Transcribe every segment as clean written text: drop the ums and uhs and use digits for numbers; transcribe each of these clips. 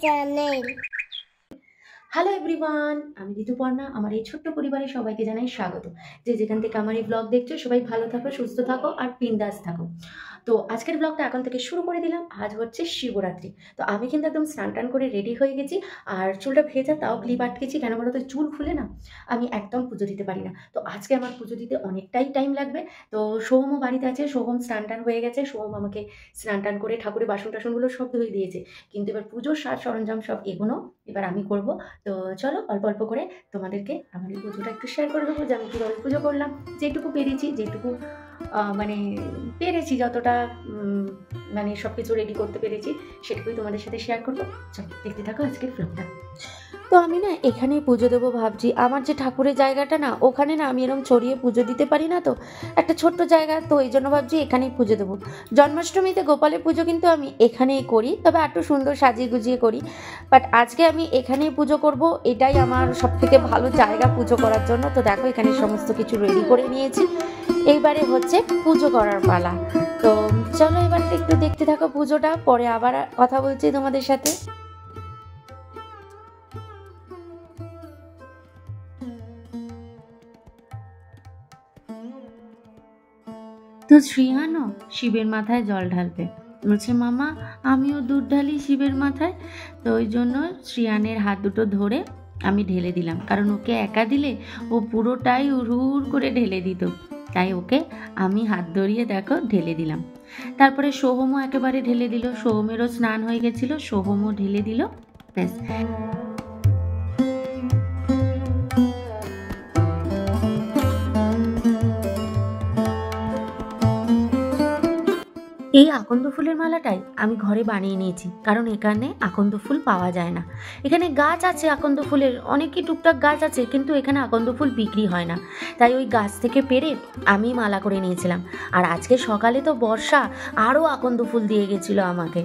Channel. Hello everyone, আমি ঋতুপর্ণা। আমার এই ছোট্ট পরিবারে সবাইকে জানাই স্বাগত। যে যেখান থেকে আমার এই ব্লগ দেখছো সবাই ভালো থাকো, সুস্থ থাকো আর বিন্দাস থাকো। তো আজকের ব্লগটা এখন থেকে শুরু করে দিলাম। আজ হচ্ছে শিবরাত্রি। তো আমি কিন্তু একদম স্নান টান করে রেডি হয়ে গেছি। আর চুলটা ভেজা, তাও ক্লিপ আটকেছি। কেন বলো তো, চুল খুলে না আমি একদম পুজো দিতে পারি না। তো আজকে আমার পুজো দিতে অনেকটাই টাইম লাগবে। তো সোহমও বাড়িতে আছে, সোহম স্নান টান হয়ে গেছে। সোহম আমাকে স্নান টান করে ঠাকুরের বাসন টাসনগুলো সব ধুয়ে দিয়েছে। কিন্তু এবার পুজোর সাজ সরঞ্জাম সব এগুলো এবার আমি করব। তো চলো অল্প অল্প করে তোমাদেরকে আমার এই পুজোটা একটু শেয়ার করে দেবো, যে আমি কীভাবে পুজো করলাম। যেটুকু পেরেছি, যেটুকু মানে পেরেছি, যতটা মানে সব কিছু রেডি করতে পেরেছি সেটুকুই তোমাদের সাথে শেয়ার করবো। চলো দেখতে থাকো আজকের ব্লগটা। তো আমি না এখানেই পুজো দেবো ভাবছি। আমার যে ঠাকুরের জায়গাটা না, ওখানে না আমি এরকম ছড়িয়ে পুজো দিতে পারি না। তো একটা ছোট্ট জায়গা, তো এই জন্য ভাবছি এখানেই পুজো দেবো। জন্মাষ্টমীতে গোপালের পুজো কিন্তু আমি এখানেই করি, তবে একটু সুন্দর সাজিয়ে গুজিয়ে করি। বাট আজকে আমি এখানেই পুজো করব, এটাই আমার সব থেকে ভালো জায়গা পুজো করার জন্য। তো দেখো এখানে সমস্ত কিছু রেডি করে নিয়েছি, এইবারে হচ্ছে পুজো করার পালা। তো চলো এবার একটু দেখতে থাকো পুজোটা, পরে আবার কথা বলছি তোমাদের সাথে। তো শ্রীহানও শিবের মাথায় জল ঢালবে, বলছে মামা আমিও দুধ ঢালি শিবের মাথায়। তো ওই জন্য শ্রীহানের হাত দুটো ধরে আমি ঢেলে দিলাম, কারণ ওকে একা দিলে ও পুরোটাই হুড় করে ঢেলে দিত। তাই ওকে আমি হাত ধরিয়ে দেখো ঢেলে দিলাম। তারপরে সোহমও একেবারে ঢেলে দিল। সোহমেরও স্নান হয়ে গেছিল, সোহমও ঢেলে দিল। ব্যাস। এই আকন্দ ফুলের মালাটাই আমি ঘরে বানিয়ে নিয়েছি, কারণ এখানে আকন্দ ফুল পাওয়া যায় না। এখানে গাছ আছে আকন্দ ফুলের, অনেকই টুকটাক গাছ আছে, কিন্তু এখানে আকন্দ ফুল বিক্রি হয় না। তাই ওই গাছ থেকে পেরে আমি মালা করে নিয়েছিলাম। আর আজকে সকালে তো বর্ষা আরও আকন্দ ফুল দিয়ে গেছিলো আমাকে।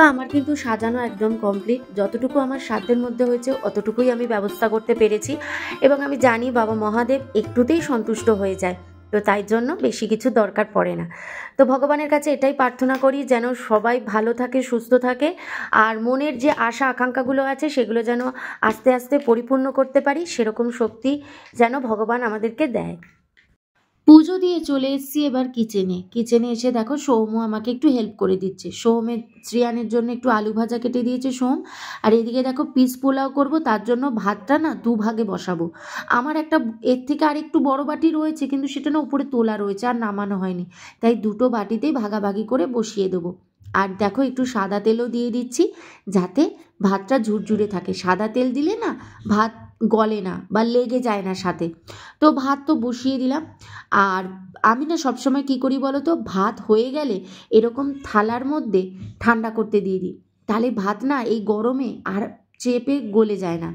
তো আমার কিন্তু সাজানো একদম কমপ্লিট। যতটুকু আমার সাধ্যের মধ্যে হয়েছে অতটুকুই আমি ব্যবস্থা করতে পেরেছি, এবং আমি জানি বাবা মহাদেব একটুতেই সন্তুষ্ট হয়ে যায়। তো তাই জন্য বেশি কিছু দরকার পড়ে না। তো ভগবানের কাছে এটাই প্রার্থনা করি, যেন সবাই ভালো থাকে, সুস্থ থাকে, আর মনের যে আশা আকাঙ্ক্ষাগুলো আছে সেগুলো যেন আস্তে আস্তে পরিপূর্ণ করতে পারি, সেরকম শক্তি যেন ভগবান আমাদেরকে দেয়। পুজো দিয়ে চলে এসেছি এবার কিচেনে এসে দেখো সৌম্য আমাকে একটু হেল্প করে দিচ্ছে। সৌমের শ্রিয়ানের জন্য একটু আলু ভাজা কেটে দিয়েছে সোম। আর এদিকে দেখো পিস পোলাও করব, তার জন্য ভাতটা না দুভাগে বসাবো। আমার একটা এর থেকে আর একটু বড় বাটি রয়েছে, কিন্তু সেটা না উপরে তোলা রয়েছে আর নামানো হয়নি, তাই দুটো বাটিতেই ভাগাভাগি করে বসিয়ে দেবো। আর দেখো একটু সাদা তেলও দিয়ে দিচ্ছি, যাতে ভাতটা ঝুরঝুরে থাকে। সাদা তেল দিলে না ভাত গলে না বা লেগে যায় না সাথে। তো ভাত তো বসিয়ে দিলাম। আর আমি না সবসময় কী করি বলো তো, ভাত হয়ে গেলে এরকম থালার মধ্যে ঠান্ডা করতে দিয়ে দিই, তাহলে ভাত না এই গরমে আর চেপে গলে যায় না,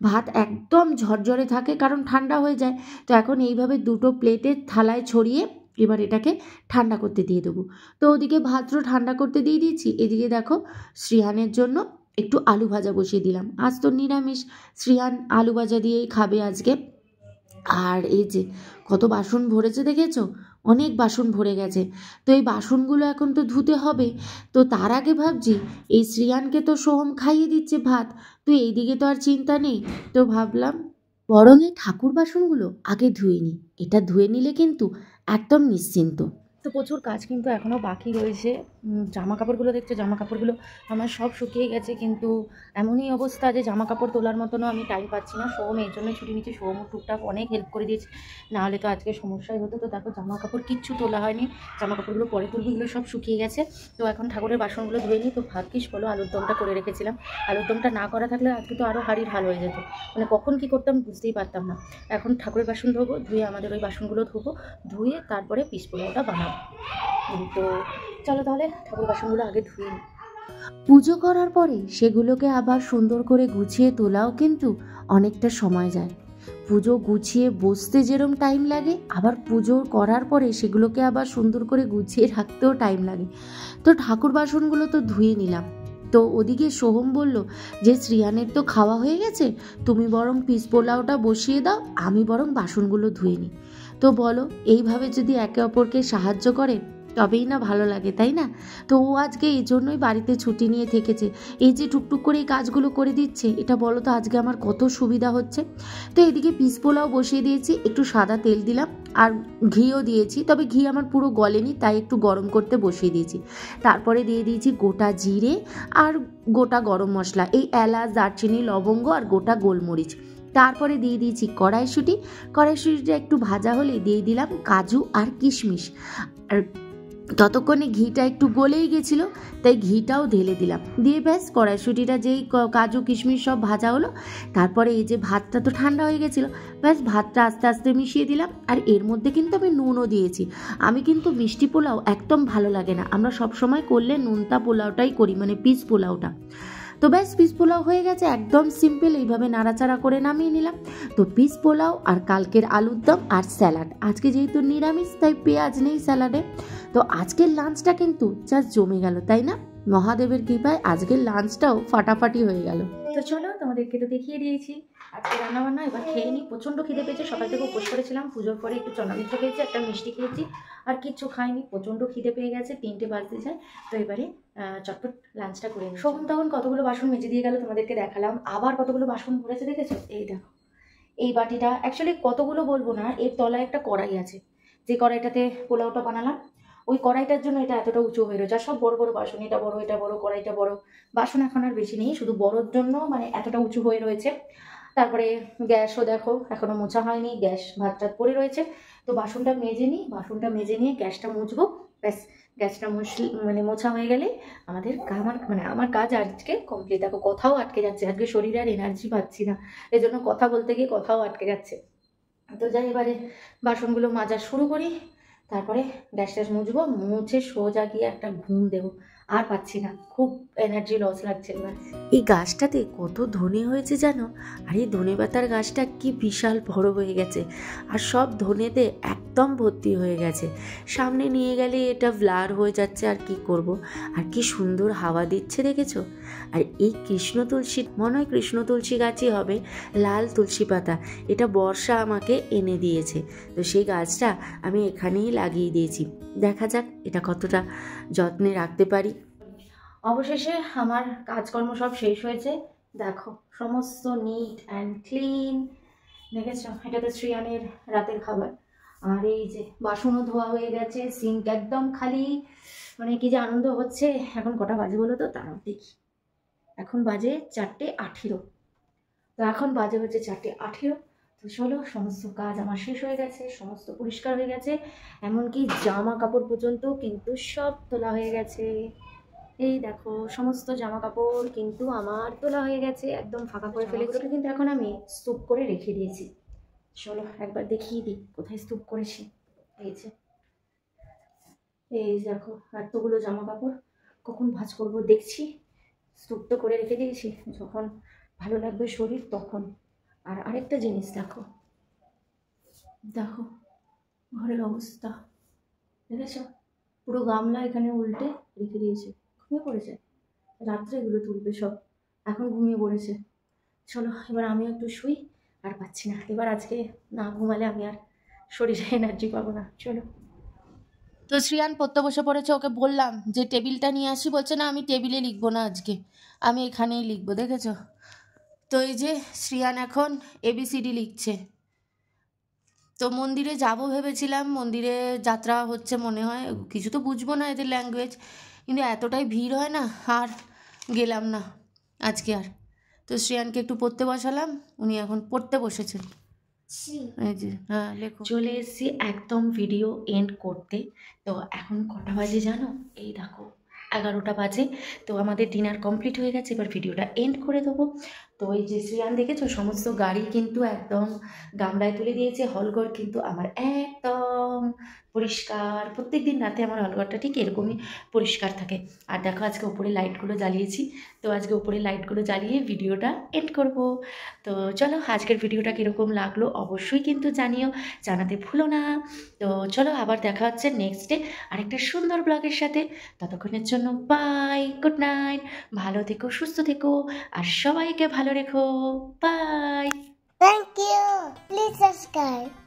ভাত একদম ঝরঝরে থাকে, কারণ ঠান্ডা হয়ে যায়। তো এখন এইভাবে দুটো প্লেটের থালায় ছড়িয়ে এবার এটাকে ঠান্ডা করতে দিয়ে দেবো। তো ওদিকে ভাতও ঠান্ডা করতে দিয়ে দিয়েছি। এদিকে দেখো শ্রীহানের জন্য একটু আলু ভাজা বসিয়ে দিলাম। আজ তো নিরামিষ, শ্রীহান আলু ভাজা দিয়েই খাবে আজকে। আর এই যে কত বাসন ভরেছে দেখেছো, অনেক বাসন ভরে গেছে। তো এই বাসনগুলো এখন তো ধুতে হবে। তো তার আগে ভাবছি এই শ্রিয়ানকে তো সোহম খাইয়ে দিচ্ছে ভাত, তো এইদিকে তো আর চিন্তা নেই। তো ভাবলাম বরং এই ঠাকুর বাসনগুলো আগে ধুয়ে নিই, এটা ধুয়ে নিলে কিন্তু একদম নিশ্চিন্ত। তো প্রচুর কাজ কিন্তু এখনও বাকি রয়েছে। জামা কাপড়গুলো দেখছো, জামা কাপড়গুলো আমার সব শুকিয়ে গেছে, কিন্তু এমনই অবস্থা যে জামা কাপড় তোলার মতনও আমি টাইম পাচ্ছি না। সোহম এই জন্যই ছুটি নিচ্ছি, সোহমও টুকটাক অনেক হেল্প করে দিয়েছে, নাহলে তো আজকে সমস্যাই হতো। তো দেখো জামা কাপড় কিচ্ছু তোলা হয়নি, জামা কাপড়গুলো পরে তুলবো, এগুলো সব শুকিয়ে গেছে। তো এখন ঠাকুরের বাসনগুলো ধুয়ে নিই। তো ভাগ্যিস বলো আলুর দমটা করে রেখেছিলাম, আলুর দমটা না করা থাকলে আজকে তো আরও হাড়ির হাল হয়ে যেত, মানে কখন কী করতাম বুঝতেই পারতাম না। এখন ঠাকুরের বাসন ধোবো, ধুয়ে আমাদের ওই বাসনগুলো ধোবো, ধুয়ে তারপরে পিস পোলাওটা বানাবো। তো চলো তাহলে ঠাকুর বাসনগুলো আগে ধুয়ে নিই। পুজো করার পরে সেগুলোকে আবার সুন্দর করে গুছিয়ে তোলাও কিন্তু অনেকটা সময় যায়। পুজো গুছিয়ে বসতে যেরকম টাইম লাগে, আবার পুজো করার পরে সেগুলোকে আবার সুন্দর করে গুছিয়ে রাখতেও টাইম লাগে। তো ঠাকুর বাসনগুলো তো ধুয়ে নিলাম, তো ওদিকে সোহম বলল যে শ্রিয়ানের তো খাওয়া হয়ে গেছে, তুমি বরং পিস পোলাওটা বসিয়ে দাও, আমি বরং বাসনগুলো ধুয়ে নিই। তো বলো, এইভাবে যদি একে অপরকে সাহায্য করে তবেই না ভালো লাগে, তাই না? তো ও আজকে এই জন্যই বাড়িতে ছুটি নিয়ে থেকেছে। এই যে টুকটুক করে এই কাজগুলো করে দিচ্ছে, এটা বলো তো আজকে আমার কত সুবিধা হচ্ছে। তো এদিকে পিস পোলাও বসিয়ে দিয়েছি, একটু সাদা তেল দিলাম আর ঘিও দিয়েছি, তবে ঘি আমার পুরো গলেনি, তাই একটু গরম করতে বসিয়ে দিয়েছি। তারপরে দিয়ে দিয়েছি গোটা জিরে আর গোটা গরম মশলা, এই এলাচ, দারচিনি, লবঙ্গ আর গোটা গোলমরিচ। তারপরে দিয়ে দিয়েছি কড়াইশুঁটিটা একটু ভাজা হলে দিয়ে দিলাম কাজু আর কিশমিশ। আর ততক্ষণে ঘিটা একটু গলেই গেছিলো, তাই ঘিটাও ঢেলে দিলাম, দিয়ে ব্যাস কড়াইশুঁটিটা যেই কাজু কিশমিশ সব ভাজা হলো, তারপরে এই যে ভাতটা তো ঠান্ডা হয়ে গেছিলো, ব্যাস ভাতটা আস্তে আস্তে মিশিয়ে দিলাম। আর এর মধ্যে কিন্তু আমি নুনও দিয়েছি। আমি কিন্তু মিষ্টি পোলাও একদম ভালো লাগে না, আমরা সবসময় করলে নোনতা পোলাওটাই করি, মানে পিস পোলাওটা। তো ব্যাস পিস পোলাও হয়ে গেছে, একদম সিম্পল, এইভাবে নাড়াচাড়া করে নামিয়ে নিলাম। তো পিস পোলাও আর কালকের আলুর দম আর স্যালাড, আজকে যেহেতু নিরামিষ তাই পেঁয়াজ নেই স্যালাডে। তো আজকের লাঞ্চটা কিন্তু জাস্ট জমে গেল, তাই না? মহাদেবের কৃপায় আজকের লাঞ্চটাও ফাটাফাটি হয়ে গেল। তো চলো, তোমাদেরকে তো দেখিয়ে দিয়েছি আজকে রান্নাবান্না, এবার খেয়ে নিই। প্রচণ্ড খিদে পেয়েছে, সকাল থেকে উপোস করেছিলাম, পুজোর পরে একটু চন্দ্রমিত্র খেয়েছি, একটা মিষ্টি খেয়েছি, আর কিচ্ছু খাইনি। প্রচণ্ড খিদে পেয়ে গেছে, 3টে বাজতে যায়। তো এবারে চটপট লাঞ্চটা করে নিই। সোহম তখন কতগুলো বাসন মেজে দিয়ে গেল, তোমাদেরকে দেখালাম। আবার কতগুলো বাসন ভরেছে দেখেছো? এই দেখো, এই বাটিটা অ্যাকচুয়ালি কতগুলো বলবো না, এর তলায় একটা কড়াই আছে, যে কড়াইটাতে পোলাওটা বানালাম, ওই কড়াইটার জন্য এটা এতটা উঁচু হয়ে রয়েছে। আর সব বড় বড় বাসন, এটা বড়, এটা বড়, কড়াইটা বড়, বাসন এখন আর বেশি নেই, শুধু বড়োর জন্য মানে এতটা উঁচু হয়ে রয়েছে। তারপরে গ্যাসও দেখো এখনো মোছা হয়নি, গ্যাস ভাত টাত পড়ে রয়েছে। তো বাসনটা মেজে নিই, বাসনটা মেজে নিয়ে গ্যাসটা মুছবো, ব্যাস গ্যাসটা মানে মোছা হয়ে গেলে আমার কাজ আজকে কমপ্লিট। দেখো কথাও আটকে যাচ্ছে, আজকে শরীরে আর এনার্জি পাচ্ছি না, এই জন্য কথা বলতে গিয়ে কথাও আটকে যাচ্ছে। তো যাই এবারে বাসনগুলো মাজা শুরু করি, তারপরে গ্যাস ট্যাস মুছবো, মুছে সোজা গিয়ে একটা ঘুম দেবো। আর পাচ্ছি না, খুব এনার্জি লস লাগছে এবার। এই গাছটাতে কত ধনে হয়েছে জানো? আর এই ধনে পাতার গাছটা কি বিশাল বড় হয়ে গেছে, আর সব ধনেতে একদম ভর্তি হয়ে গেছে। সামনে নিয়ে গেলে এটা ব্লার হয়ে যাচ্ছে, আর কি করব। আর কি সুন্দর হাওয়া দিচ্ছে দেখেছো? আর এই কৃষ্ণ তুলসী, মনে হয় কৃষ্ণ তুলসী গাছই হবে, লাল তুলসী পাতা, এটা বর্ষা আমাকে এনে দিয়েছে। তো সেই গাছটা আমি এখানেই লাগিয়ে দিয়েছি, দেখা যাক এটা কতটা যত্নে রাখতে পারি। অবশেষে আমার কাজকর্ম সব শেষ হয়েছে, দেখো সমস্ত নিট অ্যান্ড ক্লিন, দেখেছো? এটা তো শ্রিয়ানের রাতের খাবার। আর এই যে বাসনও ধোয়া হয়ে গেছে, সিঙ্ক একদম খালি, মানে কি যে আনন্দ হচ্ছে। এখন কটা বাজে বলো তো, তারাও দেখি, এখন বাজে 4:18। তো এখন বাজে হচ্ছে 4:18। তো চলো, সমস্ত কাজ আমার শেষ হয়ে গেছে, সমস্ত পরিষ্কার হয়ে গেছে, এমনকি জামা কাপড় পর্যন্ত কিন্তু সব তোলা হয়ে গেছে। এই দেখো সমস্ত জামা কাপড় কিন্তু আমার তোলা হয়ে গেছে, একদম ফাঁকা করে ফেলেছি। কিন্তু এখন আমি স্তূপ করে রেখে দিয়েছি। চলো একবার দেখিয়ে দিই কোথায় স্তূপ করেছি। এই দেখো এতগুলো জামা কাপড়, কখন ভাঁজ করবো দেখছি। স্তূপ তো করে রেখে দিয়েছি, যখন ভালো লাগবে শরীর তখন। আর আরেকটা জিনিস দেখো, দেখো ঘরের অবস্থা, দেখেছ? পুরো গামলা এখানে উল্টে রেখে দিয়েছে, ঘুমিয়ে পড়েছে। রাত্রে এগুলো তুলবে সব, এখন ঘুমিয়ে পড়েছে। চলো এবার আমিও একটু শুই, আর পাচ্ছি না, এবার আজকে না ঘুমালে আমি আর শরীরে এনার্জি পাবো না। চলো। তো শ্রিয়ান পড়তে বসে পড়েছে, ওকে বললাম যে টেবিলটা নিয়ে আসি, বলছে না আমি টেবিলে লিখবো না, আজকে আমি এখানেই লিখবো, দেখেছো? তো এই যে শ্রিয়ান এখন ABCD লিখছে। তো মন্দিরে যাব ভেবেছিলাম, মন্দিরে যাত্রা হচ্ছে মনে হয়, কিছু তো বুঝবো না এদের ল্যাঙ্গুয়েজ, কিন্তু এতটাই ভিড় হয় না, আর গেলাম না আজকে আর। তো শ্রেয়ানকে একটু পড়তে বসালাম, উনি এখন পড়তে বসেছেন। এই যে হ্যাঁ লেখো। চলে এসেছি একদম ভিডিও এন্ড করতে। তো এখন কটা বাজে জানো? এই দেখো 11টা বাজে। তো আমাদের ডিনার কমপ্লিট হয়ে গেছে, এবার ভিডিওটা এন্ড করে দেবো। তো এই যে শ্রিয়ান দেখেছো, সমস্ত গাড়ি কিন্তু একদম গামলায় তুলে দিয়েছে, হলঘর কিন্তু আমার একদম পরিষ্কার। প্রত্যেকদিন রাতে আমার হলঘরটা ঠিক এরকমই পরিষ্কার থাকে। আর দেখো আজকে উপরে লাইটগুলো জ্বালিয়েছি, তো আজকে উপরে লাইটগুলো জ্বালিয়ে ভিডিওটা এন্ড করব। তো চলো আজকের ভিডিওটা কীরকম লাগলো অবশ্যই কিন্তু জানিও, জানাতে ভুলো না। তো চলো আবার দেখা হচ্ছে নেক্সট ডে আরেকটা সুন্দর ব্লগের সাথে। ততক্ষণের জন্য বাই, গুড নাইট, ভালো থেকো, সুস্থ থেকো, আর সবাইকে ভালো রেখো। By. Thank you. Please subscribe.